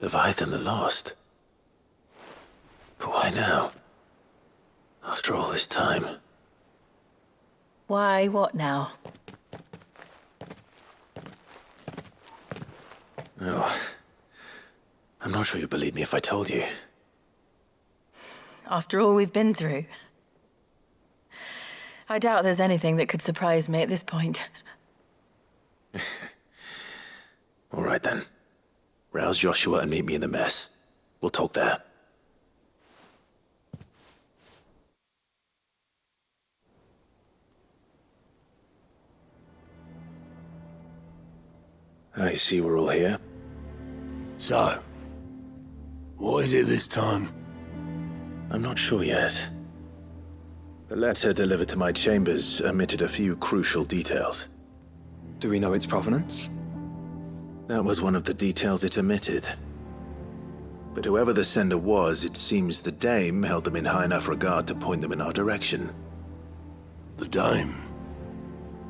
Leviathan the Lost. But why now? After all this time. Why, what now? Oh, I'm not sure you'd believe me if I told you. After all we've been through. I doubt there's anything that could surprise me at this point. All right then. Rouse Joshua and meet me in the mess. We'll talk there. I see we're all here. So, what is it this time? I'm not sure yet. The letter delivered to my chambers omitted a few crucial details. Do we know its provenance? That was one of the details it omitted. But whoever the sender was, it seems the Dame held them in high enough regard to point them in our direction. The Dame?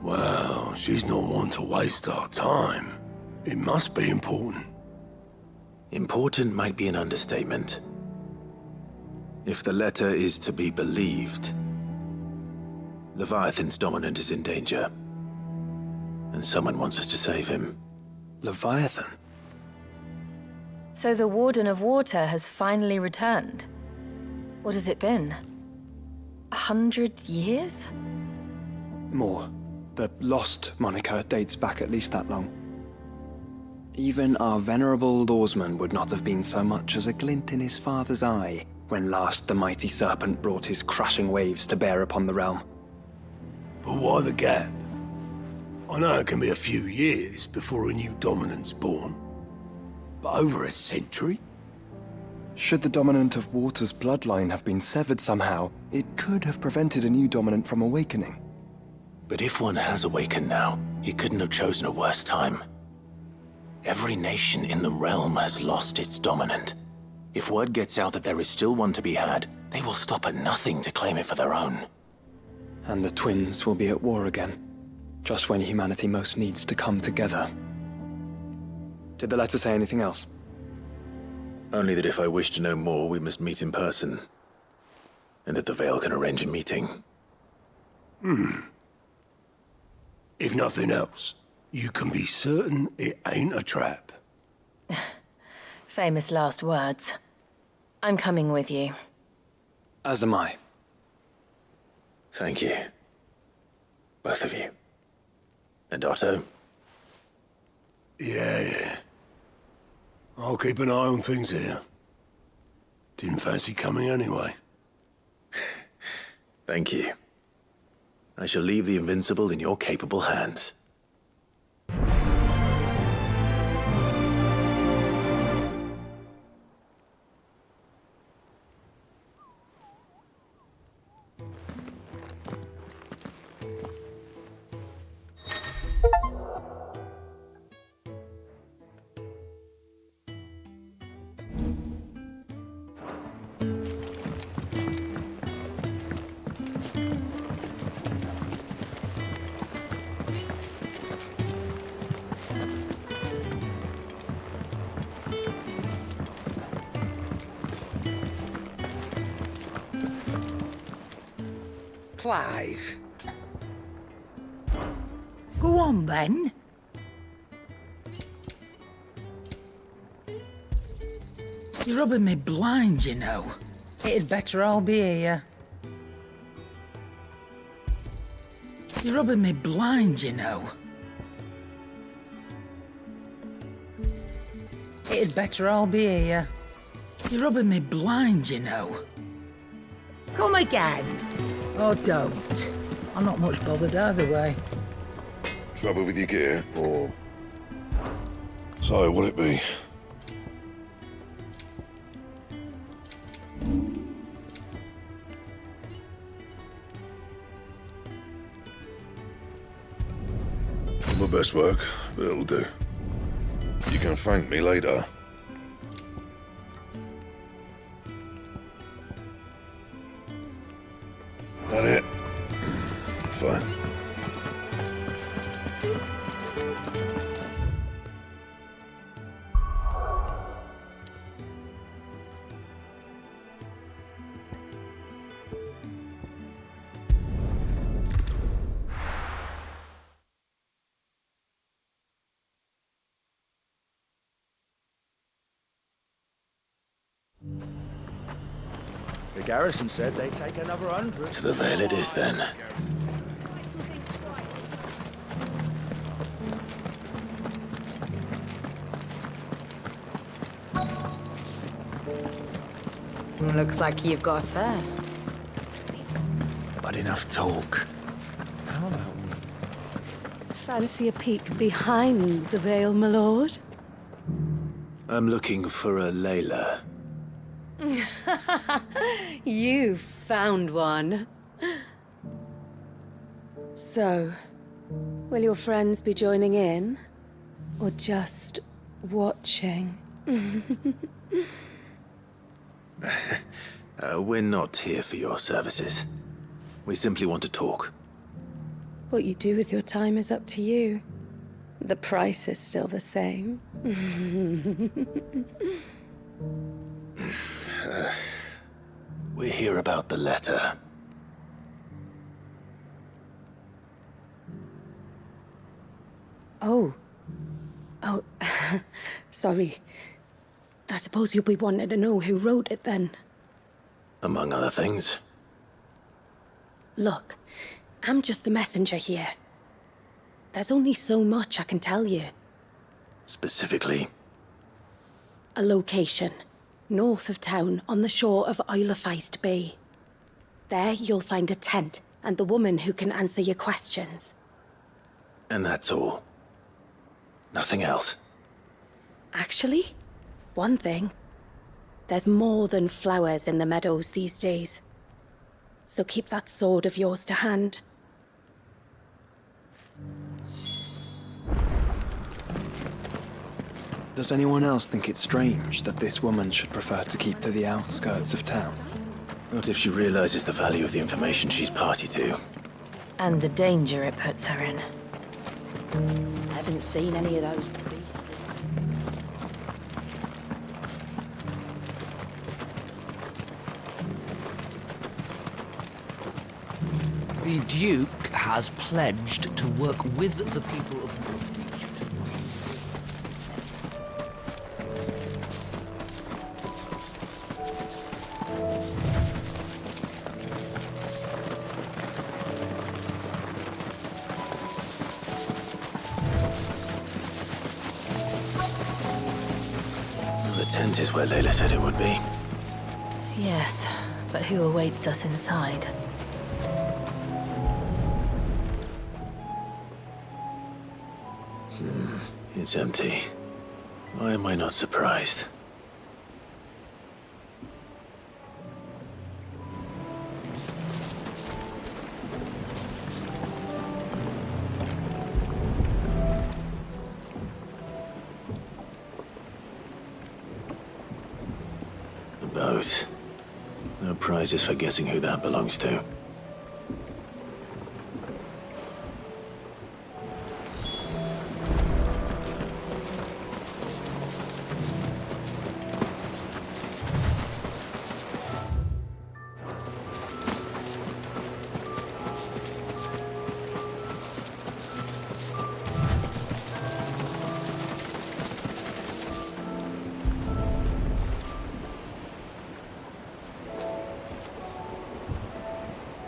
Well, she's not one to waste our time. It must be important. Important might be an understatement. If the letter is to be believed, Leviathan's dominant is in danger. And someone wants us to save him. Leviathan? So the Warden of Water has finally returned. What has it been? 100 years? More. The Lost moniker dates back at least that long. Even our venerable lawsman would not have been so much as a glint in his father's eye when last the mighty serpent brought his crashing waves to bear upon the realm. But why the gap? I know it can be a few years before a new dominant's born. But over a century? Should the dominant of Water's bloodline have been severed somehow, it could have prevented a new dominant from awakening. But if one has awakened now, he couldn't have chosen a worse time. Every nation in the realm has lost its dominant. If word gets out that there is still one to be had, they will stop at nothing to claim it for their own. And the twins will be at war again, just when humanity most needs to come together. Did the letter say anything else? Only that if I wish to know more, we must meet in person. And that the Veil can arrange a meeting. If nothing else, you can be certain it ain't a trap. Famous last words. I'm coming with you. As am I. Thank you. Both of you. And Otto? Yeah. I'll keep an eye on things here. Didn't fancy coming anyway. Thank you. I shall leave the Invincible in your capable hands. Clive. Go on, then. You're rubbing me blind, you know. It'd better all be here. You're rubbing me blind, you know. It'd better all be here. You're rubbing me blind, you know. Come again. Or don't. I'm not much bothered either way. Trouble with your gear, or... So, what'd it be? Not my best work, but it'll do. You can thank me later. That it? Fine. The garrison said they'd take another 100. To the Vale it is then. Looks like you've got a thirst. But enough talk. How about Fancy a peek behind the veil, my lord? I'm looking for a Layla. You found one. So, will your friends be joining in? Or just watching? We're not here for your services. We simply want to talk. What you do with your time is up to you. The price is still the same. We're here about the letter. Oh. Sorry. I suppose you'll be wanting to know who wrote it then. Among other things. Look, I'm just the messenger here. There's only so much I can tell you. Specifically, A location, north of town, on the shore of Isle of Feist Bay. There you'll find a tent and the woman who can answer your questions. and that's all. Nothing else. Actually, one thing. There's more than flowers in the meadows these days. So keep that sword of yours to hand. Does anyone else think it's strange that this woman should prefer to keep to the outskirts of town? What if she realizes the value of the information she's party to? And the danger it puts her in. I haven't seen any of those beasts. The Duke has pledged to work with the people of Northreach. The tent is where Layla said it would be. Yes, but who awaits us inside? It's empty. Why am I not surprised? The boat. No prizes for guessing who that belongs to.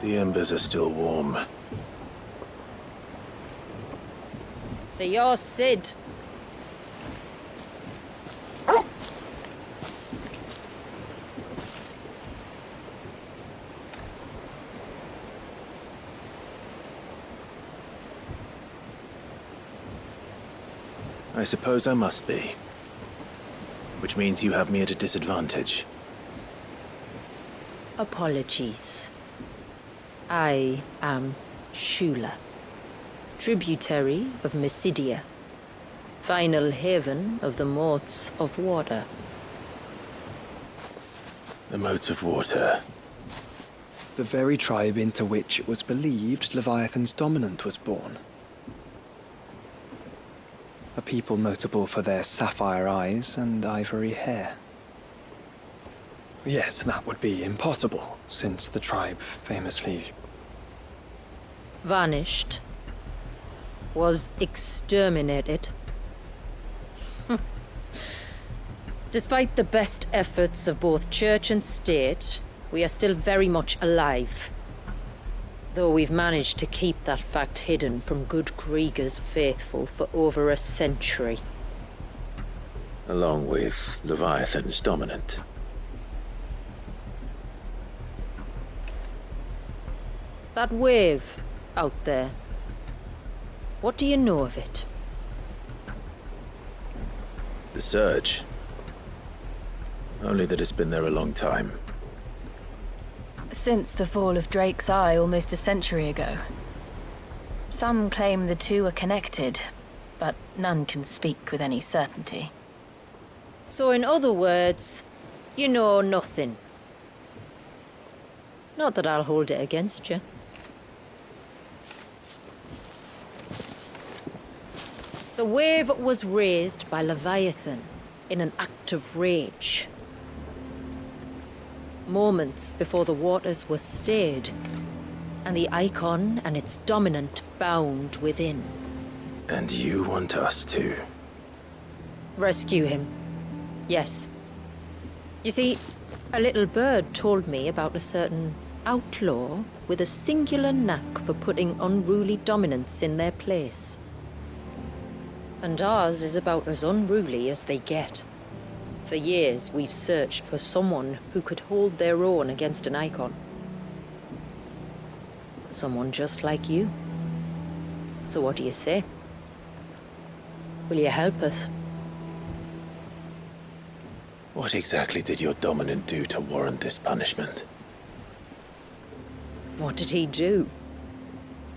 The embers are still warm. So you're Sid. I suppose I must be. Which means you have me at a disadvantage. Apologies. I am Shula, tributary of Mysidia, final haven of the Motes of Water. The Motes of Water. The very tribe into which it was believed Leviathan's dominant was born. A people notable for their sapphire eyes and ivory hair. Yet that would be impossible, since the tribe famously Vanished. Was exterminated. Despite the best efforts of both church and state, We are still very much alive. Though we've managed to keep that fact hidden from good Krieger's faithful for over a century. Along with Leviathan's dominant. That wave out there. What do you know of it? The surge. Only that it's been there a long time. Since the fall of Drake's Eye almost a century ago. Some claim the two are connected, but none can speak with any certainty. So in other words, you know nothing. Not that I'll hold it against you. The wave was raised by Leviathan in an act of rage. Moments before the waters were stayed, and the eikon and its dominant bound within. And you want us to? Rescue him. Yes. You see, a little bird told me about a certain outlaw with a singular knack for putting unruly dominants in their place. And ours is about as unruly as they get. For years, we've searched for someone who could hold their own against an eikon. Someone just like you. So what do you say? Will you help us? What exactly did your dominant do to warrant this punishment? What did he do?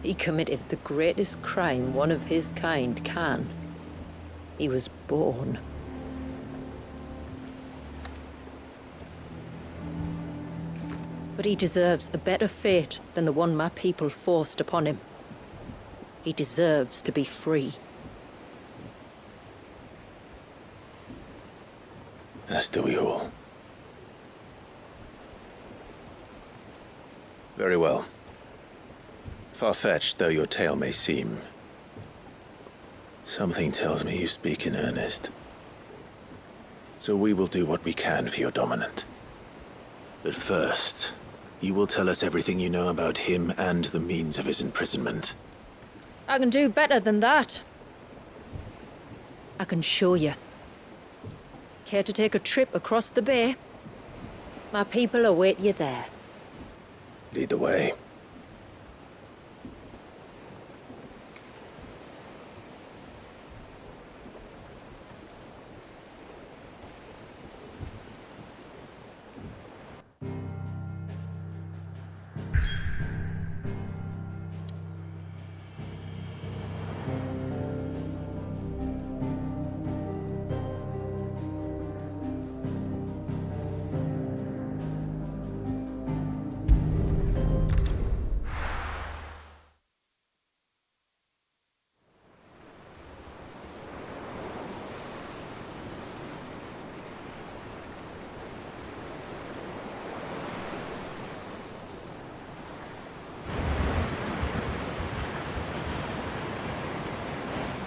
He committed the greatest crime one of his kind can. He was born. But he deserves a better fate than the one my people forced upon him. He deserves to be free. As do we all. Very well. Far-fetched though your tale may seem, something tells me you speak in earnest. So we will do what we can for your dominant. But first, you will tell us everything you know about him and the means of his imprisonment. I can do better than that. I can show you. Care to take a trip across the bay? My people await you there. Lead the way.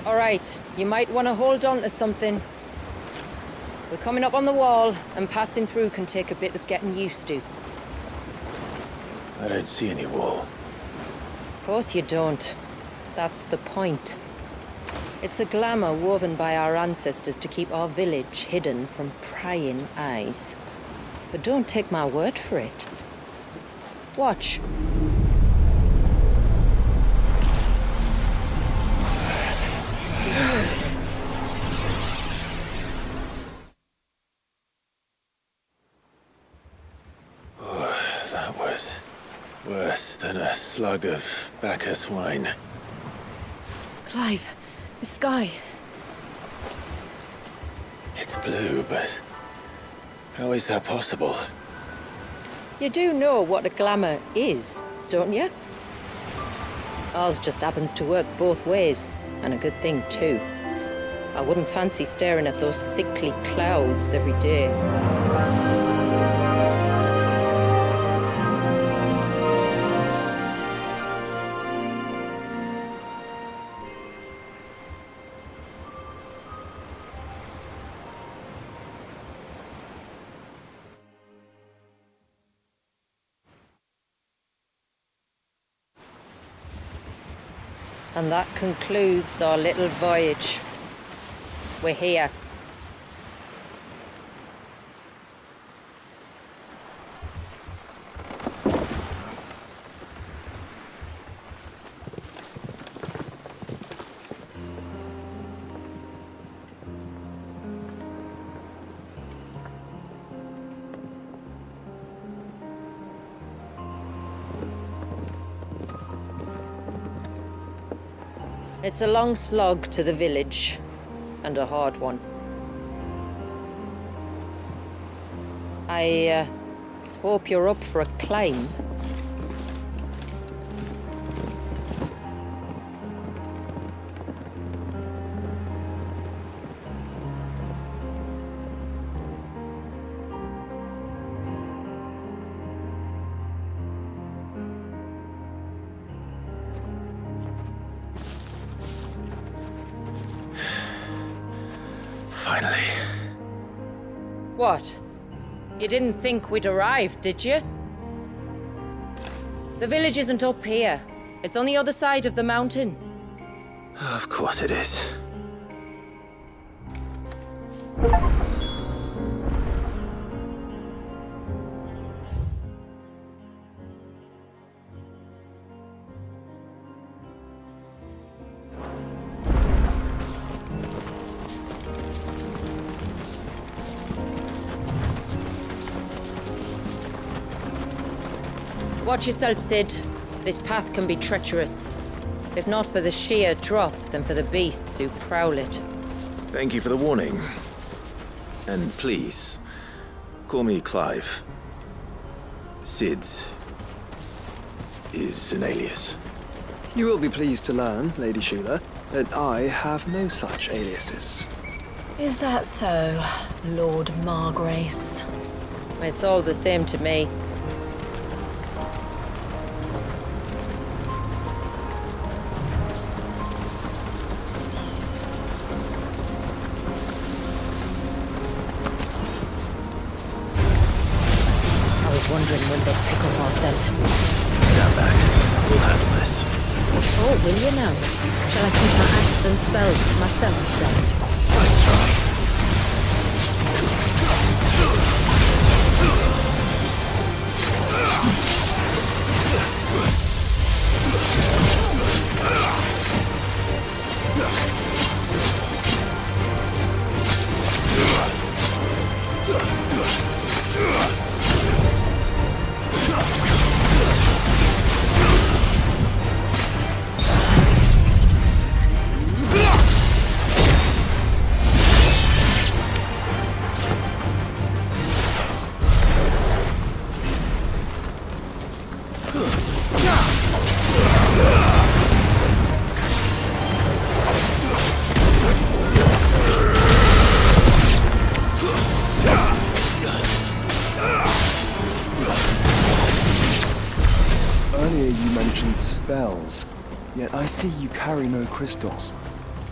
All right, you might want to hold on to something. We're coming up on the wall, and passing through can take a bit of getting used to. I don't see any wall. Of course you don't. That's the point. It's a glamour woven by our ancestors to keep our village hidden from prying eyes. But don't take my word for it. Watch. That was worse than a slug of Bacchus wine. Clive, the sky. It's blue, but how is that possible? You do know what a glamour is, don't you? Ours just happens to work both ways, and a good thing too. I wouldn't fancy staring at those sickly clouds every day. And that concludes our little voyage. We're here. It's a long slog to the village, and a hard one. I hope you're up for a climb. Finally. What? You didn't think we'd arrived, did you? The village isn't up here. It's on the other side of the mountain. Of course it is. Watch yourself, Sid. This path can be treacherous. If not for the sheer drop, then for the beasts who prowl it. Thank you for the warning. And please, call me Clive. Sid is an alias. You will be pleased to learn, Lady Sheila, that I have no such aliases. Is that so, Lord Margrace? It's all the same to me. Wondering when they'd pick up our scent. Stand back. We'll handle this. Oh, will you now? Shall I keep my axe and spells to myself, then? Nice try. Earlier you mentioned spells, yet I see you carry no crystals.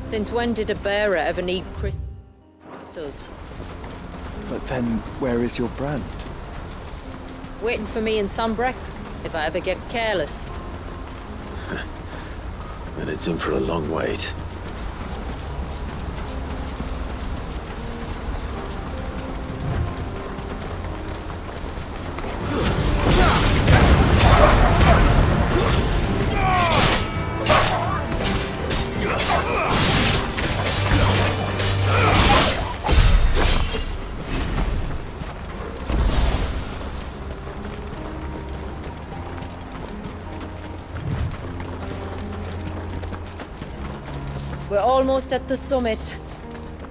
Since when did a bearer ever need crystals? But then, where is your brand? Waiting for me in Sunbreck, if I ever get careless. Then it's in for a long wait. We're almost at the summit.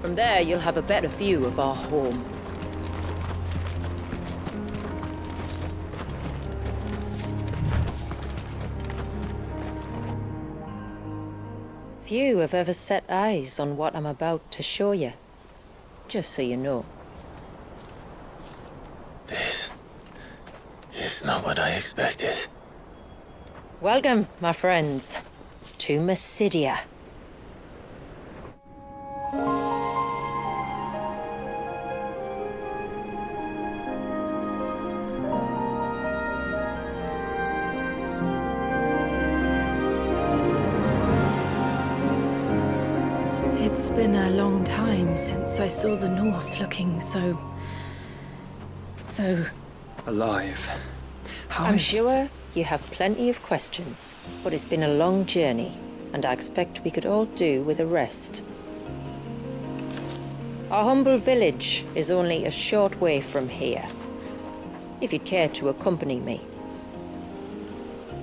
From there, you'll have a better view of our home. Few have ever set eyes on what I'm about to show you. Just so you know. This is not what I expected. Welcome, my friends, to Mysidia. been a long time since I saw the North looking so Alive. I'm sure you have plenty of questions, but it's been a long journey, and I expect we could all do with a rest. Our humble village is only a short way from here, if you'd care to accompany me.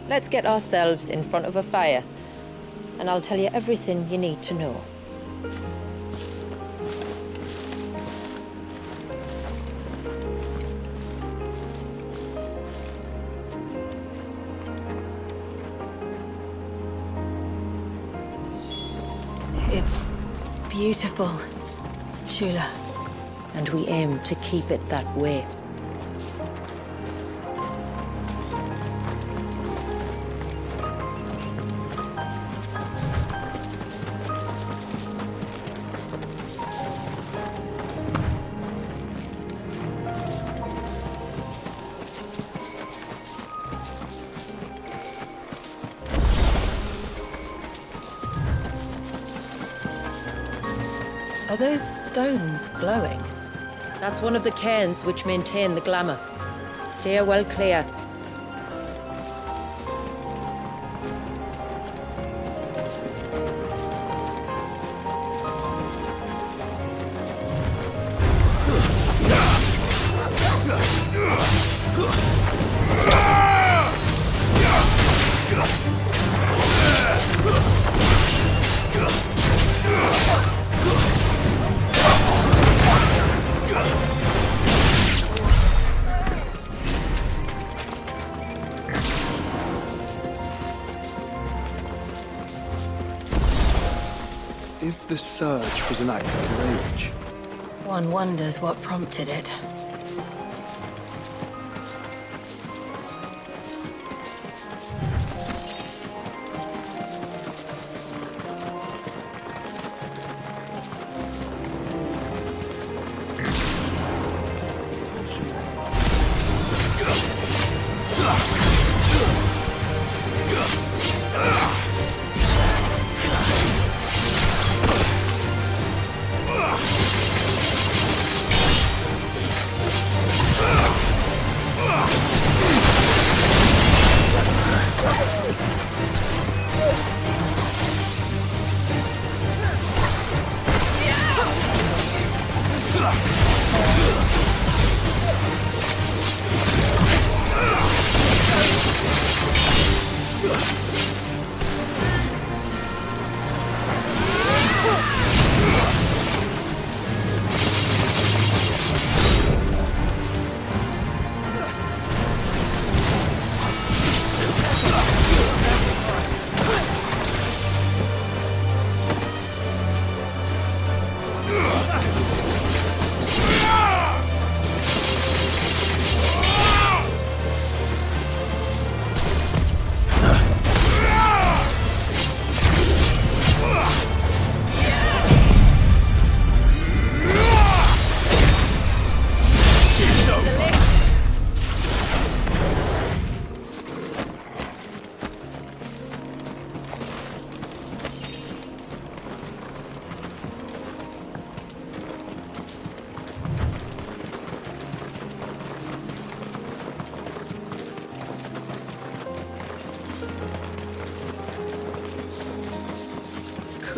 Let's get ourselves in front of a fire, and I'll tell you everything you need to know. It's beautiful, Shula. And we aim to keep it that way. Are those stones glowing? That's one of the cairns which maintain the glamour. Steer well clear. If the surge was an act of rage, One wonders what prompted it.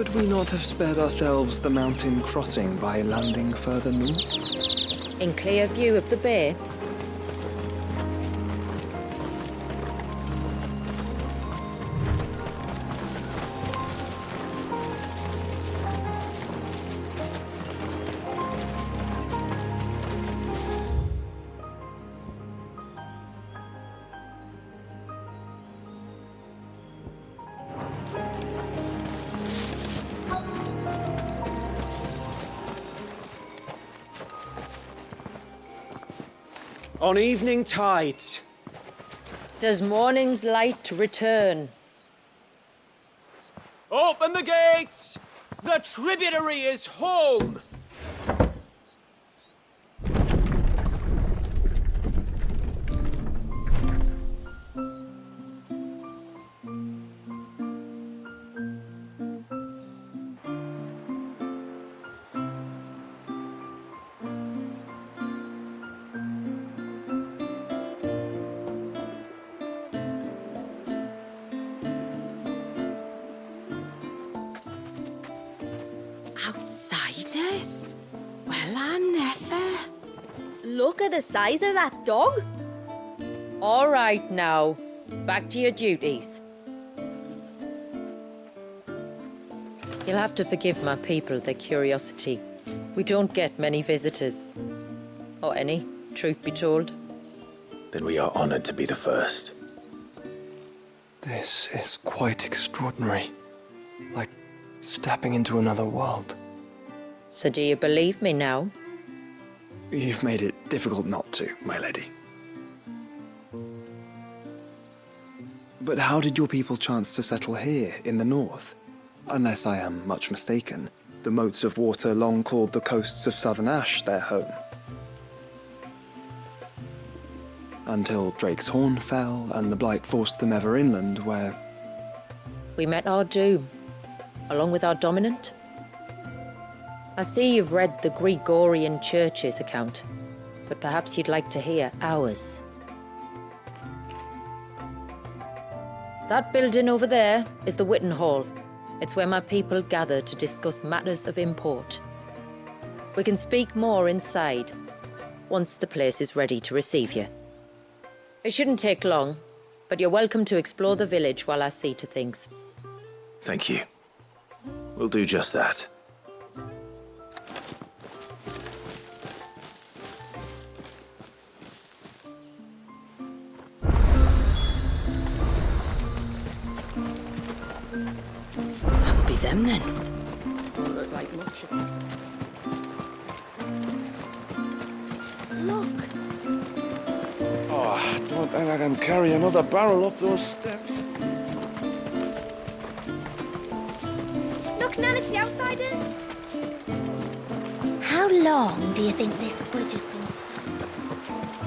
could we not have spared ourselves the mountain crossing by landing further north? In clear view of the bay, On evening tides. does morning's light return? Open the gates! The tributary is home! Outsiders? Well, I never. Look at the size of that dog. All right now, back to your duties. You'll have to forgive my people their curiosity. We don't get many visitors. Or any, truth be told. Then we are honored to be the first. This is quite extraordinary. Like stepping into another world. So do you believe me now? You've made it difficult not to, my lady. But how did your people chance to settle here in the north? Unless I am much mistaken, the moats of water long called the coasts of southern Ash their home. Until Drake's Horn fell and the Blight forced them ever inland, where... We met our doom, along with our dominant. I see you've read the Gregorian Church's account, but perhaps you'd like to hear ours. That building over there is the Witten Hall. It's where my people gather to discuss matters of import. We can speak more inside, once the place is ready to receive you. It shouldn't take long, but you're welcome to explore the village while I see to things. Thank you. We'll do just that. That'll be them then. Don't look like much of it. Look, Oh, I don't think I can carry another barrel up those steps. look, Nan, it's the outsiders. How long do you think this bridge has been stuck?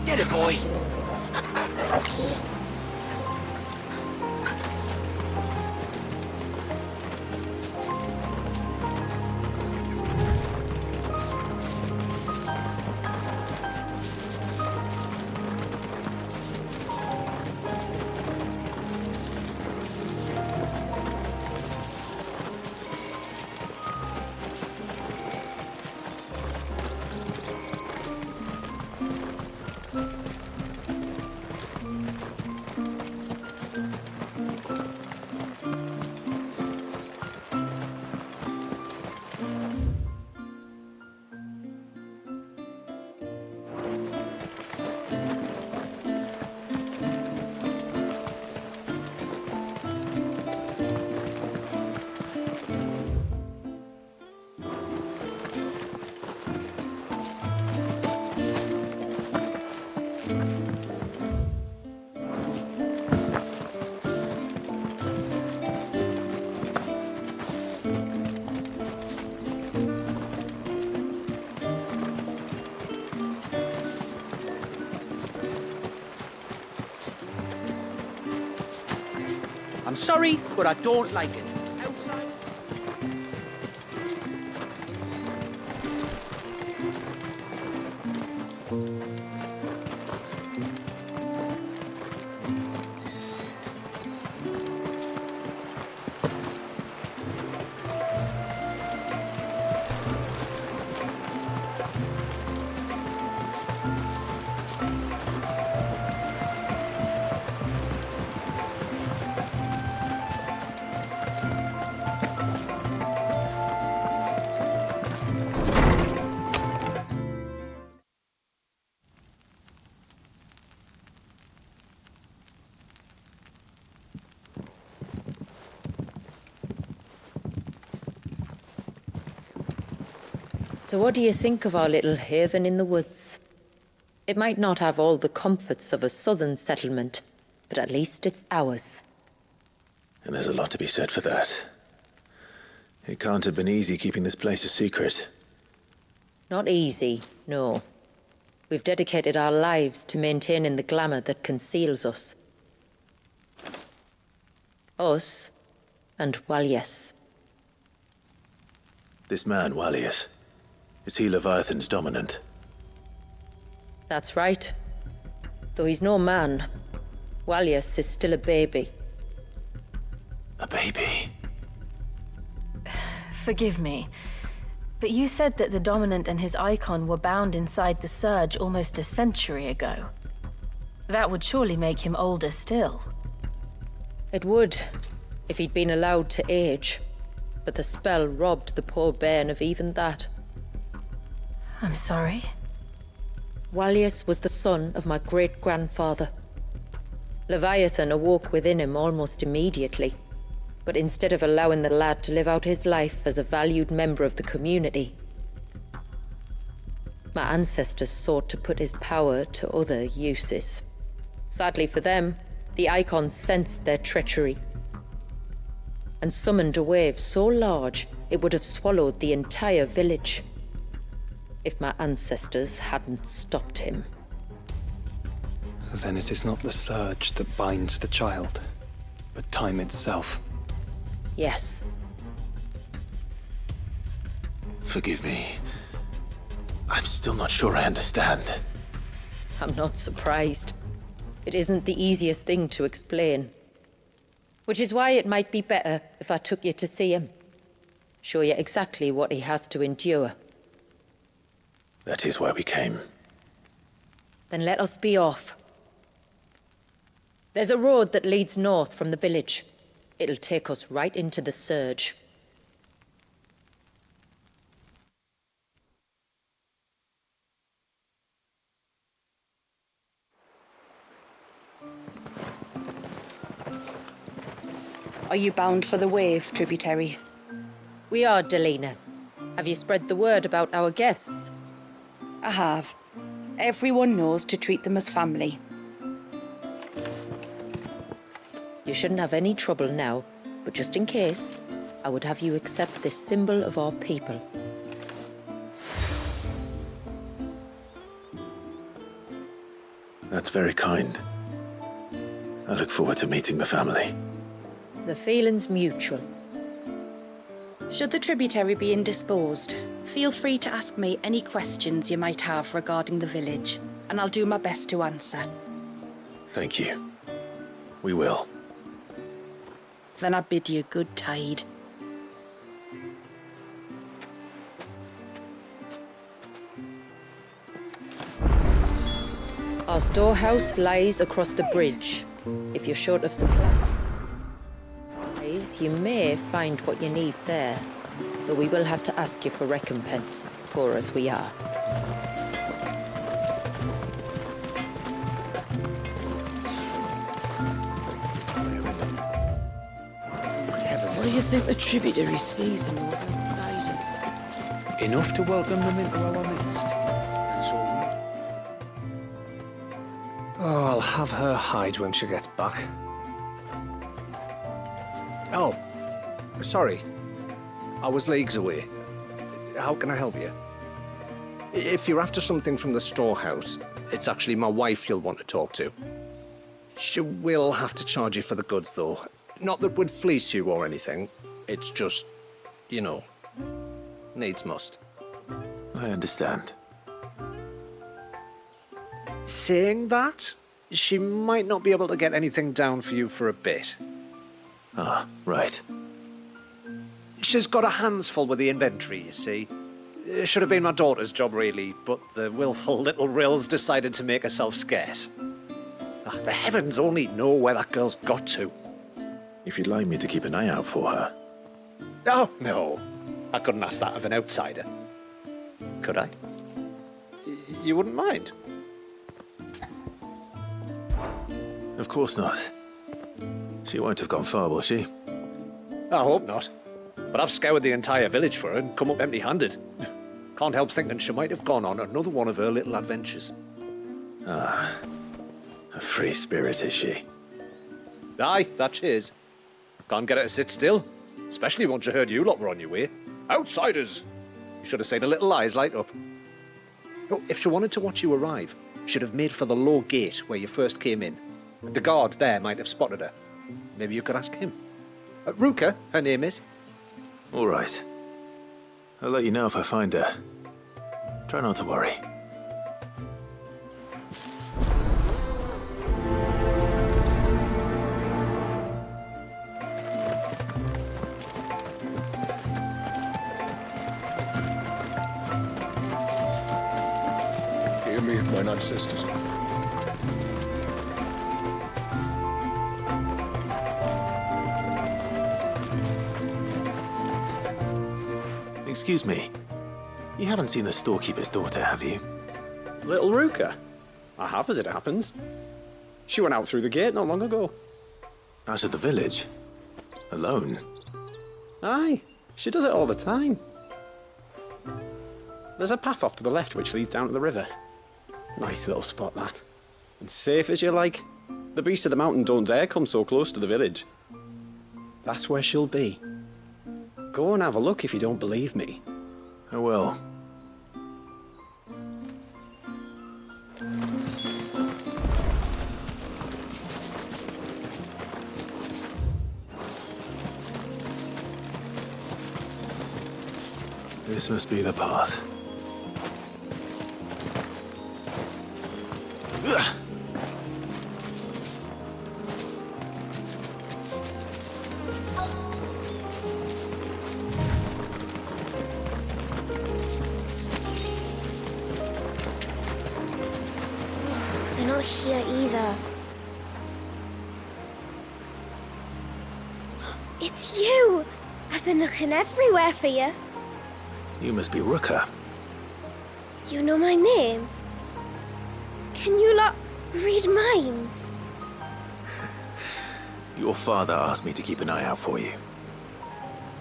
Get it, boy. I'm sorry, but I don't like it. Outside. So what do you think of our little haven in the woods? It might not have all the comforts of a southern settlement, but at least it's ours. And there's a lot to be said for that. It can't have been easy keeping this place a secret. Not easy, no. We've dedicated our lives to maintaining the glamour that conceals us. Us and Walias. This man, Walias, is he Leviathan's dominant? That's right. Though he's no man, Walias is still a baby. A baby? Forgive me, but you said that the Dominant and his eikon were bound inside the Surge almost a century ago. That would surely make him older still. It would, if he'd been allowed to age. But the spell robbed the poor bairn of even that. I'm sorry. Walias was the son of my great-grandfather. Leviathan awoke within him almost immediately. But instead of allowing the lad to live out his life as a valued member of the community, my ancestors sought to put his power to other uses. Sadly for them, the eikon sensed their treachery and summoned a wave so large it would have swallowed the entire village if my ancestors hadn't stopped him. Then it is not the surge that binds the child, but time itself. Yes. Forgive me. I'm still not sure I understand. I'm not surprised. It isn't the easiest thing to explain. Which is why it might be better if I took you to see him. Show you exactly what he has to endure. That is why we came. Then let us be off. There's a road that leads north from the village. It'll take us right into the Surge. Are you bound for the Wave, tributary? We are, Delina. Have you spread the word about our guests? I have. Everyone knows to treat them as family. You shouldn't have any trouble now, but just in case, I would have you accept this symbol of our people. That's very kind. I look forward to meeting the family. The feeling's mutual. Should the tributary be indisposed, feel free to ask me any questions you might have regarding the village, and I'll do my best to answer. Thank you. We will. Then I bid you good tide. Our storehouse lies across the bridge. If you're short of supplies, you may find what you need there, though we will have to ask you for recompense, poor as we are. What do you think the tributary sees in those outsiders? Enough to welcome them into our midst. That's all. Oh, I'll have her hide when she gets back. Oh, sorry. I was leagues away. How can I help you? If you're after something from the storehouse, it's actually my wife you'll want to talk to. She will have to charge you for the goods, though. Not that we'd fleece you or anything. It's just, you know, needs must. I understand. Saying that, she might not be able to get anything down for you for a bit. Ah, right. She's got her hands full with the inventory, you see. It should have been my daughter's job, really, but the willful little Rills decided to make herself scarce. The heavens only know where that girl's got to. If you'd like me to keep an eye out for her. Oh, no. I couldn't ask that of an outsider. Could I? You wouldn't mind? Of course not. She won't have gone far, will she? I hope not. But I've scoured the entire village for her and come up empty-handed. Can't help thinking she might have gone on another one of her little adventures. Ah, a free spirit, is she? Aye, that she is. Can't get her to sit still, especially once you heard you lot were on your way. Outsiders! You should have seen her little eyes light up. Oh, if she wanted to watch you arrive, she'd have made for the low gate where you first came in. The guard there might have spotted her. Maybe you could ask him. Ruka, her name is. All right. I'll let you know if I find her. Try not to worry. Hear me if my not sisters. Excuse me. You haven't seen the storekeeper's daughter, have you? Little Ruka? I have, as it happens. She went out through the gate not long ago. Out of the village? Alone? Aye, she does it all the time. There's a path off to the left which leads down to the river. Nice little spot, that. And safe as you like. The beasts of the mountain don't dare come so close to the village. That's where she'll be. Go and have a look if you don't believe me. I will. This must be the path. Ugh. They're not here either. It's you! I've been looking everywhere for you. You must be Ruka. You know my name? Can you lot read minds? Your father asked me to keep an eye out for you.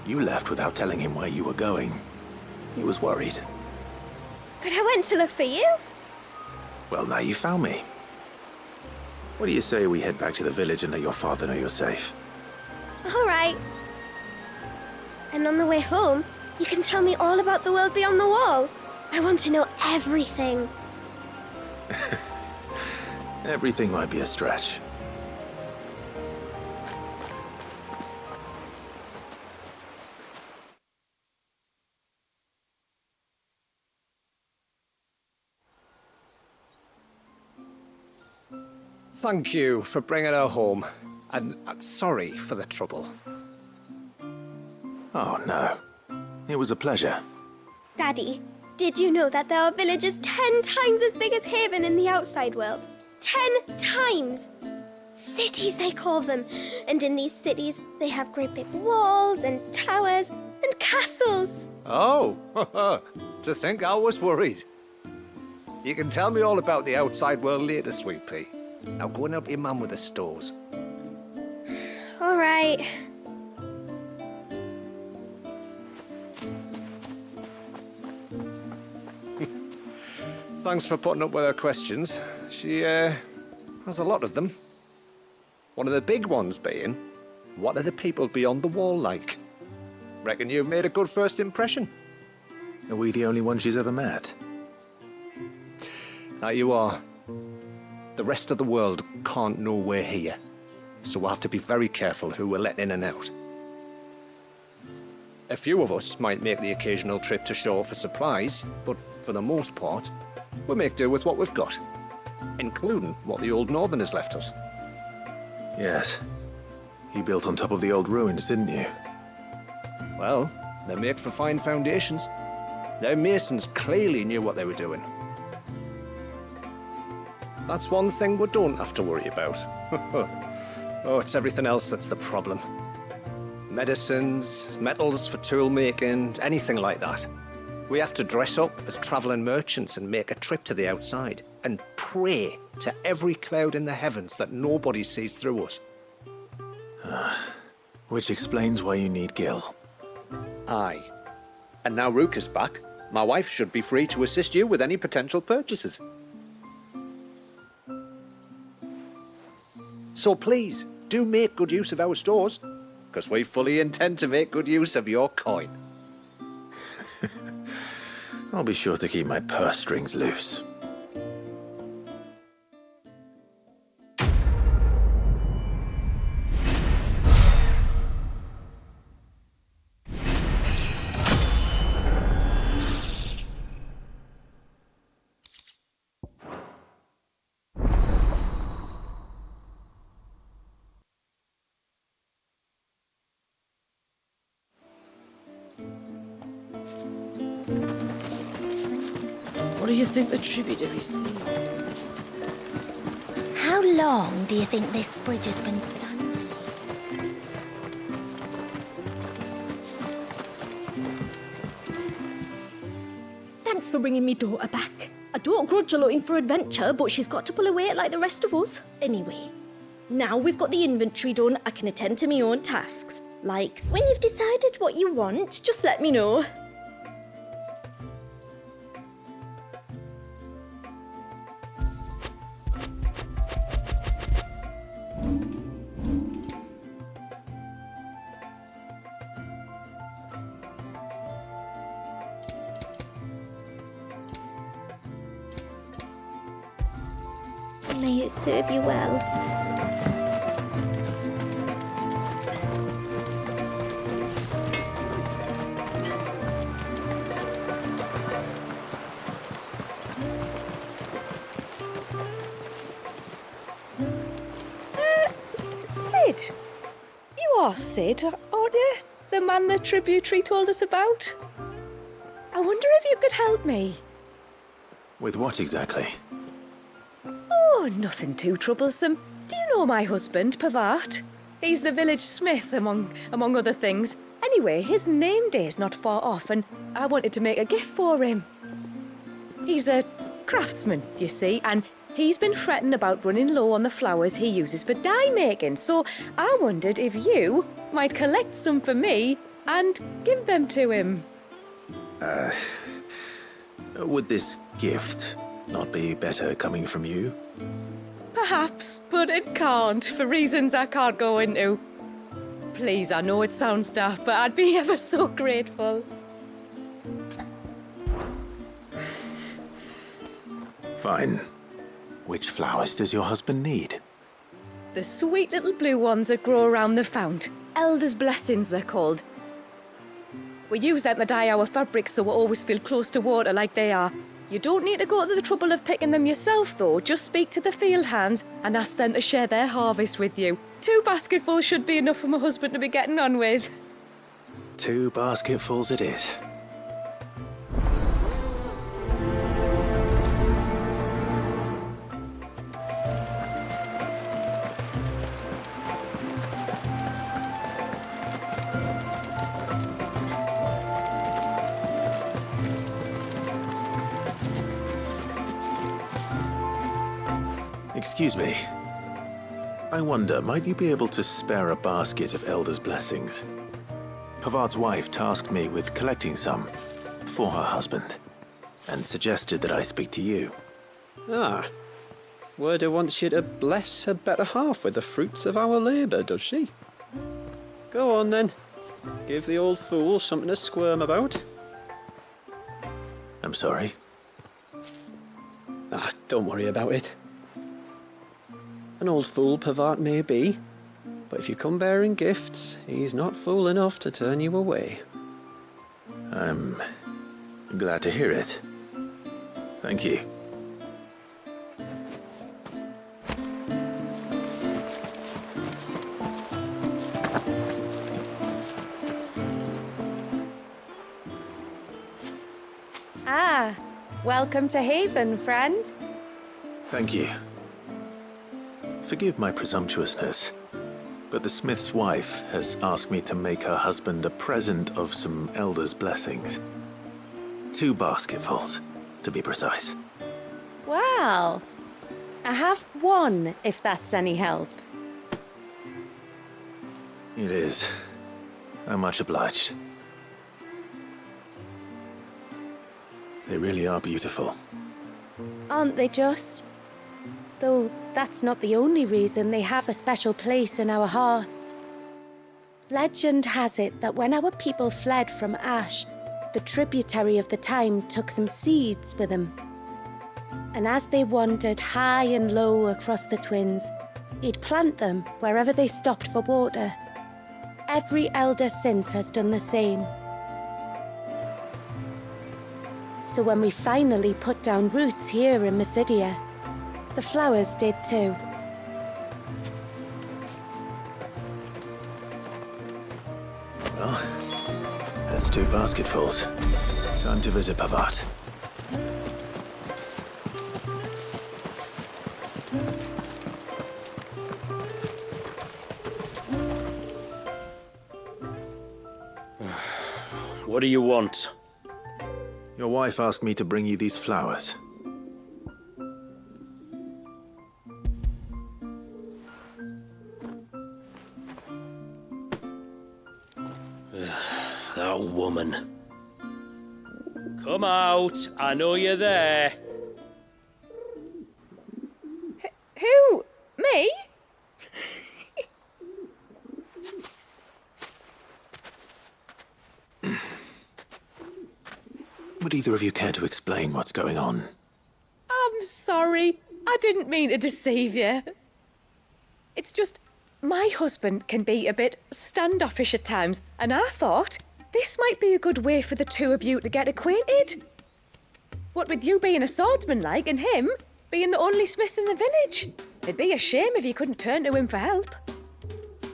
You left without telling him where you were going. He was worried. But I went to look for you. Well, now you found me. What do you say we head back to the village and let your father know you're safe? All right. And on the way home, you can tell me all about the world beyond the wall. I want to know everything. Everything might be a stretch. Thank you for bringing her home. And sorry for the trouble. Oh, no. It was a pleasure. Daddy, did you know that there are villages 10 times as big as Haven in the outside world? 10 times! Cities, they call them. And in these cities, they have great big walls and towers and castles. Oh, to think I was worried. You can tell me all about the outside world later, Sweet Pea. Now go and help your mum with the stores. All right. Thanks for putting up with her questions. She, has a lot of them. One of the big ones being, what are the people beyond the wall like? Reckon you've made a good first impression. Are we the only ones she's ever met? That you are. The rest of the world can't know we're here, so we'll have to be very careful who we're letting in and out. A few of us might make the occasional trip to shore for supplies, but for the most part, we'll make do with what we've got, including what the old Northerners left us. Yes. You built on top of the old ruins, didn't you? Well, they're made for fine foundations. Their masons clearly knew what they were doing. That's one thing we don't have to worry about. Oh, it's everything else that's the problem. Medicines, metals for tool making, anything like that. We have to dress up as travelling merchants and make a trip to the outside and pray to every cloud in the heavens that nobody sees through us. Which explains why you need Gil. Aye. And now Ruka's back. My wife should be free to assist you with any potential purchases. So please, do make good use of our stores, because we fully intend to make good use of your coin. I'll be sure to keep my purse strings loose. What do you think the tributary sees? How long do you think this bridge has been standing? Thanks for bringing me daughter back. I don't grudge her looking for adventure, but she's got to pull her weight like the rest of us. Anyway, now we've got the inventory done, I can attend to my own tasks. Like, when you've decided what you want, just let me know. May it serve you well. Sid? You are Sid, aren't you? The man the tributary told us about? I wonder if you could help me. With what exactly? Oh, nothing too troublesome. Do you know my husband, Pavat? He's the village smith, among other things. Anyway, his name day's not far off, and I wanted to make a gift for him. He's a craftsman, you see, and he's been fretting about running low on the flowers he uses for dye making, so I wondered if you might collect some for me and give them to him. Would this gift not be better coming from you? Perhaps, but it can't, for reasons I can't go into. Please, I know it sounds daft, but I'd be ever so grateful. Fine. Which flowers does your husband need? The sweet little blue ones that grow around the fount. Elder's blessings, they're called. We use them to dye our fabrics so we always feel close to water like they are. You don't need to go to the trouble of picking them yourself, though. Just speak to the field hands and ask them to share their harvest with you. 2 basketfuls should be enough for my husband to be getting on with. 2 basketfuls it is. Excuse me. I wonder, might you be able to spare a basket of Elder's blessings? Pavart's wife tasked me with collecting some for her husband, and suggested that I speak to you. Ah. Werda wants you to bless her better half with the fruits of our labour, does she? Go on then. Give the old fool something to squirm about. I'm sorry. Ah, don't worry about it. An old fool Pavart may be, but if you come bearing gifts, he's not fool enough to turn you away. I'm glad to hear it. Thank you. Ah, welcome to Haven, friend. Thank you. Forgive my presumptuousness, but the smith's wife has asked me to make her husband a present of some Elder's blessings. 2 basketfuls, to be precise. Well, I have 1, if that's any help. It is. I'm much obliged. They really are beautiful. Aren't they just? Though that's not the only reason they have a special place in our hearts. Legend has it that when our people fled from Ash, the tributary of the time took some seeds with them. And as they wandered high and low across the Twins, he'd plant them wherever they stopped for water. Every elder since has done the same. So when we finally put down roots here in Mysidia, the flowers did too. Well, that's 2 basketfuls. Time to visit Pavat. What do you want? Your wife asked me to bring you these flowers. That woman. Come out, I know you're there. Who? Me? Would either of you care to explain what's going on? I'm sorry. I didn't mean to deceive you. It's just, my husband can be a bit standoffish at times, and I thought this might be a good way for the two of you to get acquainted. What with you being a swordsman like, and him being the only smith in the village. It'd be a shame if you couldn't turn to him for help.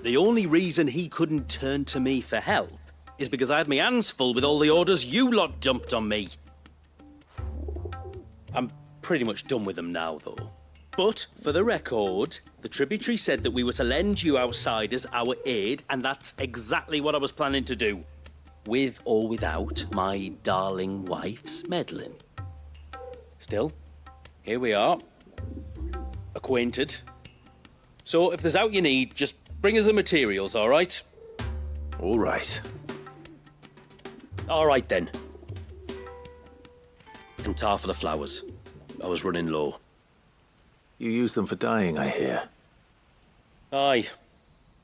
The only reason he couldn't turn to me for help is because I had my hands full with all the orders you lot dumped on me. I'm pretty much done with them now, though. But, for the record, the tributary said that we were to lend you outsiders our aid, and that's exactly what I was planning to do. With or without my darling wife's meddling. Still, here we are. Acquainted. So, if there's out you need, just bring us the materials, all right? All right. All right, then. And tar for the flowers. I was running low. You use them for dyeing, I hear. Aye.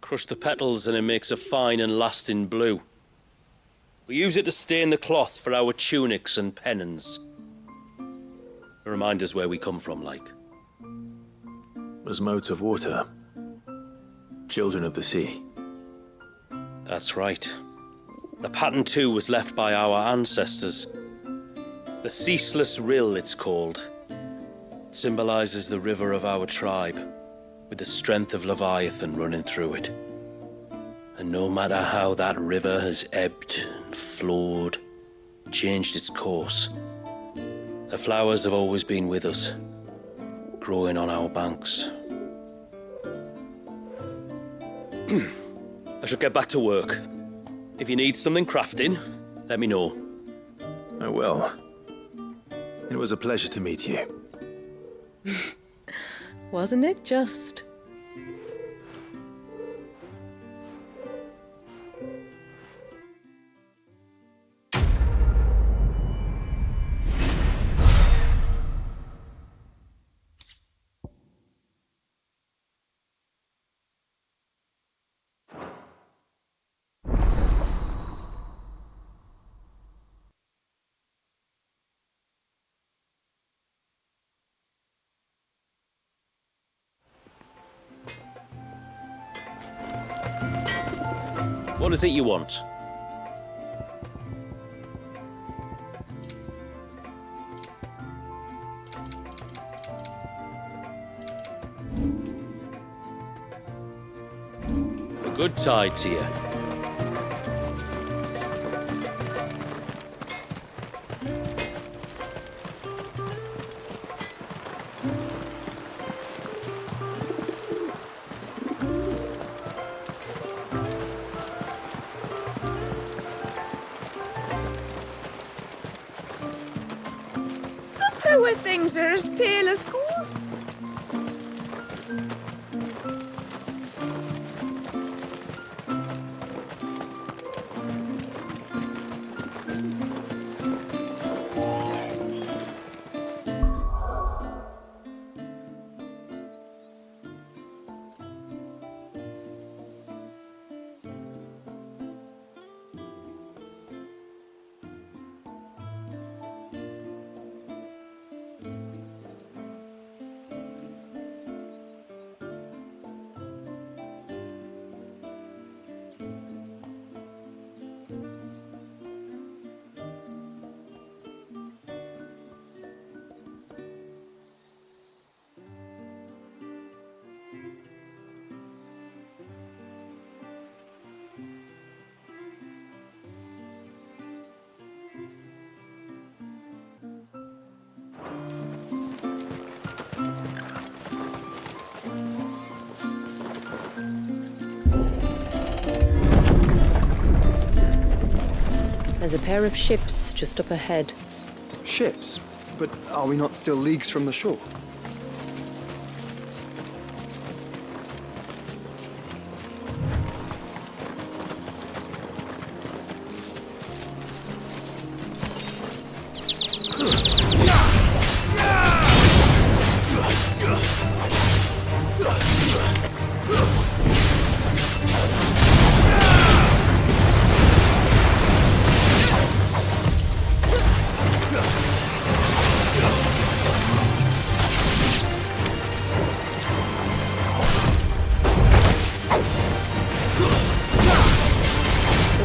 Crush the petals and it makes a fine and lasting blue. We use it to stain the cloth for our tunics and pennons. Remind us where we come from, like. As modes of water. Children of the sea. That's right. The pattern too was left by our ancestors. The Ceaseless Rill, it's called. It symbolizes the river of our tribe, with the strength of Leviathan running through it. And no matter how that river has ebbed and flowed, changed its course, the flowers have always been with us, growing on our banks. I should get back to work. If you need something crafting, let me know. I will. It was a pleasure to meet you. Wasn't it just? What is it you want? A good tide to you. Poor things are as pale as ghosts. There's a pair of ships just up ahead. Ships? But are we not still leagues from the shore?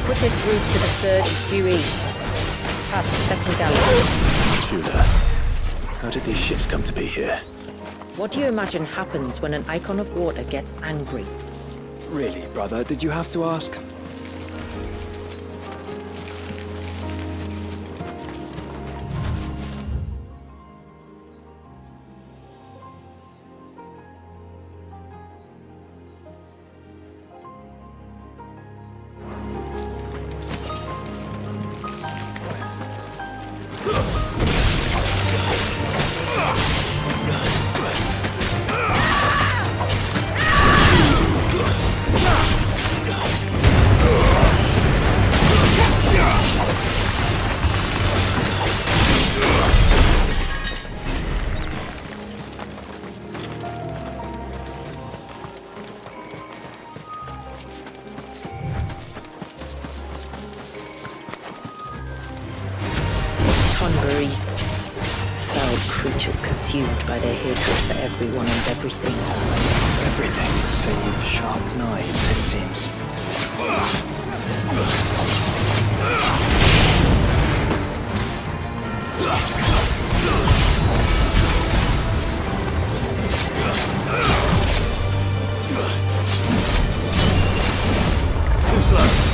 Quickest route to the surge is due east, past the second gallery. Judah, how did these ships come to be here? What do you imagine happens when an icon of water gets angry? Really, brother, did you have to ask? Tonberries. Foul creatures consumed by their hatred for everyone and everything. Everything save sharp knives, it seems. Too slow.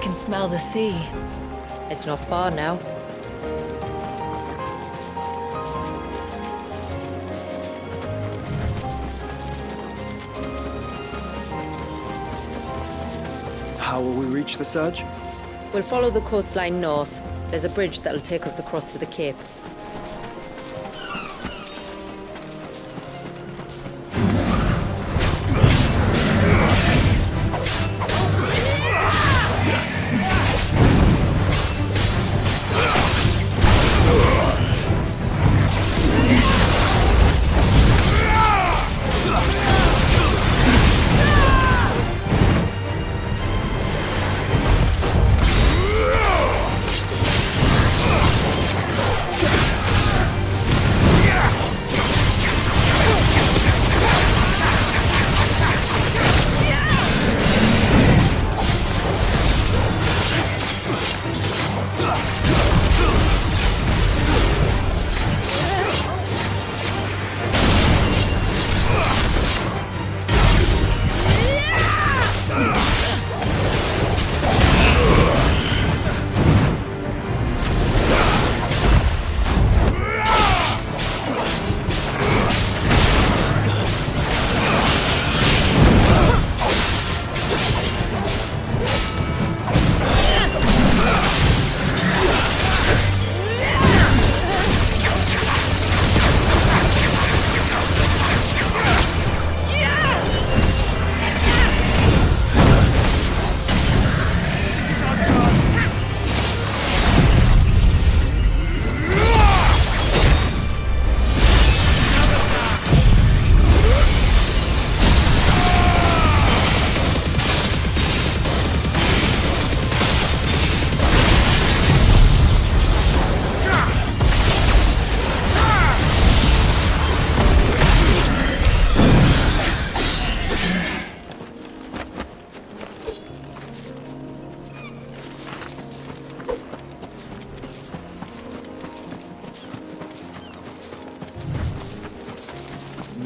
can smell the sea. It's not far now. How will we reach the surge? We'll follow the coastline north. There's a bridge that'll take us across to the cape.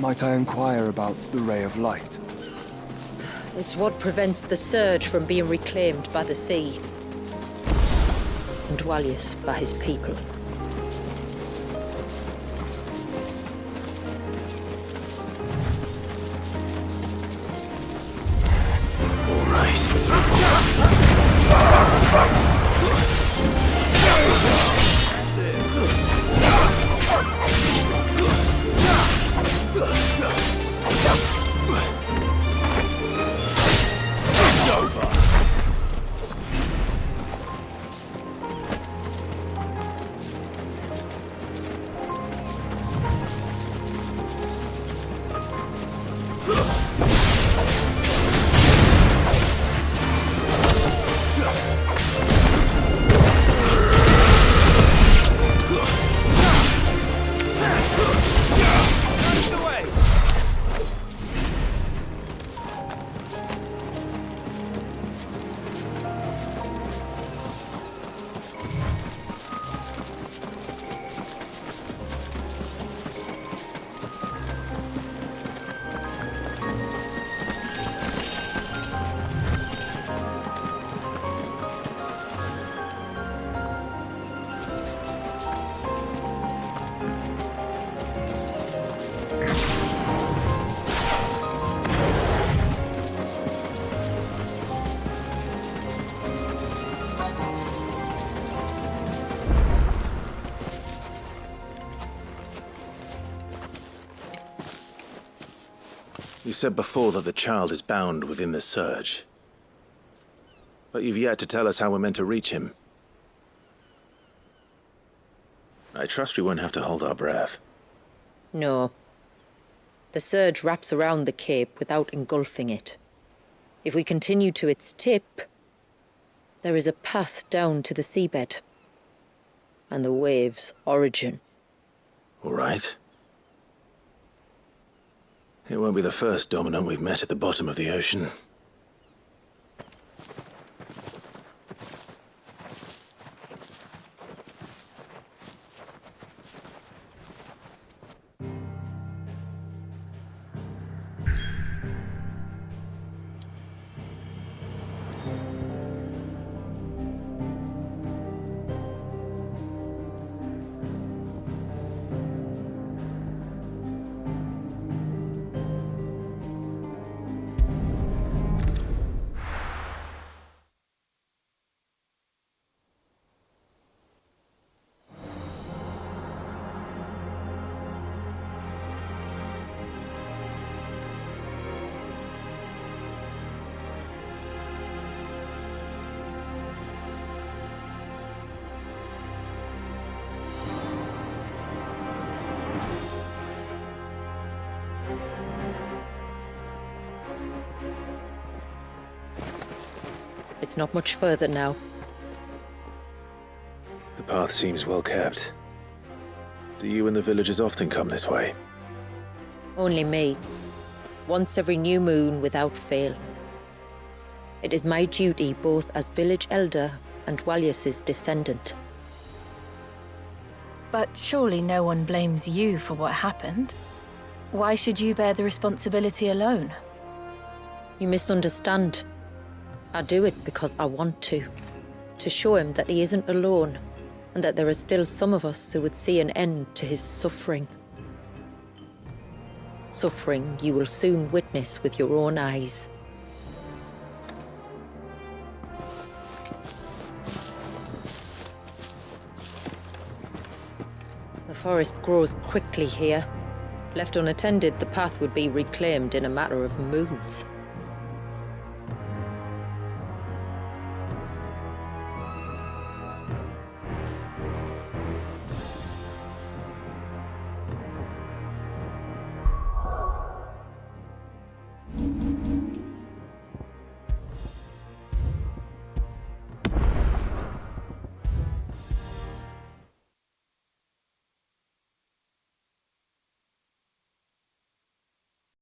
Might I inquire about the ray of light? It's what prevents the surge from being reclaimed by the sea. And Dwalius by his people. You said before that the child is bound within the surge. But you've yet to tell us how we're meant to reach him. I trust we won't have to hold our breath. No. The surge wraps around the cape without engulfing it. If we continue to its tip, there is a path down to the seabed. And the wave's origin. All right. It won't be the first dominant we've met at the bottom of the ocean. It's not much further now. The path seems well kept. Do you and the villagers often come this way? Only me. Once every new moon without fail. It is my duty both as village elder and Walyus's descendant. But surely no one blames you for what happened. Why should you bear the responsibility alone? You misunderstand. I do it because I want to. To show him that he isn't alone, and that there are still some of us who would see an end to his suffering. Suffering you will soon witness with your own eyes. The forest grows quickly here. Left unattended, the path would be reclaimed in a matter of moons.